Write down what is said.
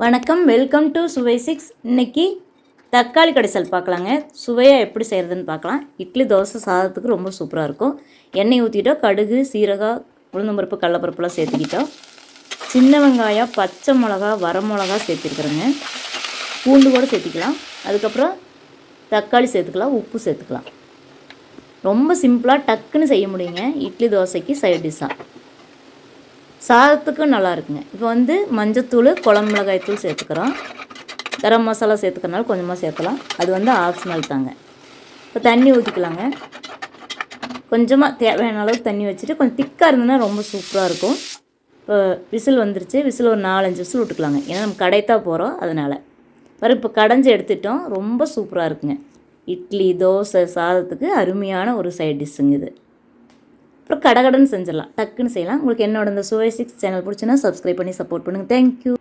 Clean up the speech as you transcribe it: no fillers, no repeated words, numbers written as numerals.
வணக்கம், welcome to சுவை six. இன்றைக்கி தக்காளி கடைசல் பார்க்கலாங்க. சுவையாக எப்படி செய்கிறதுன்னு பார்க்கலாம். இட்லி, தோசை, சாதத்துக்கு ரொம்ப சூப்பராக இருக்கும். எண்ணெய் ஊற்றிட்டோம், கடுகு, சீரகம், உளுந்தம்பருப்பு, கடலப்பருப்புலாம் சேர்த்துக்கிட்டோம். சின்ன வெங்காயம், பச்சை மிளகா, வரமிளகா சேர்த்துருக்குறேங்க. பூண்டு கூட சேர்த்துக்கலாம். அதுக்கப்புறம் தக்காளி சேர்த்துக்கலாம், உப்பு சேர்த்துக்கலாம். ரொம்ப சிம்பிளாக டக்குன்னு செய்ய முடியுங்க. இட்லி, தோசைக்கு சைட் டிஷ்ஷாக, சாதத்துக்கும் நல்லா இருக்குங்க. இப்போ மஞ்சத்தூள், குழம்பு மிளகாய் தூள் சேர்த்துக்கிறோம். கரம் மசாலா சேர்த்துக்கிறனால கொஞ்சமாக சேர்க்கலாம். அது ஆப்ஷனல் தாங்க. இப்போ தண்ணி ஊற்றிக்கலாங்க. கொஞ்சமாக தேவையான அளவுக்கு தண்ணி வச்சுட்டு கொஞ்சம் திக்காக இருந்ததுன்னா ரொம்ப சூப்பராக இருக்கும். இப்போ விசில் வந்துருச்சு. விசில் ஒரு 4-5 விசில் விட்டுக்கலாங்க. ஏன்னா நம்ம கடைத்தான் போகிறோம், அதனால் இப்போ கடைஞ்சி எடுத்துட்டோம். ரொம்ப சூப்பராக இருக்குங்க. இட்லி, தோசை, சாதத்துக்கு அருமையான ஒரு சைட் டிஷ்ஷுங்க இது. அப்புறம் கடகடன்னு செஞ்சிடலாம், டக்குன்னு செய்யலாம். உங்களுக்கு என்னோட இந்த சுவை சிக்ஸ் சேனல் பிடிச்சுன்னா சப்ஸ்கிரைப் பண்ணி சப்போர்ட் பண்ணுங்கள். தேங்க்யூ.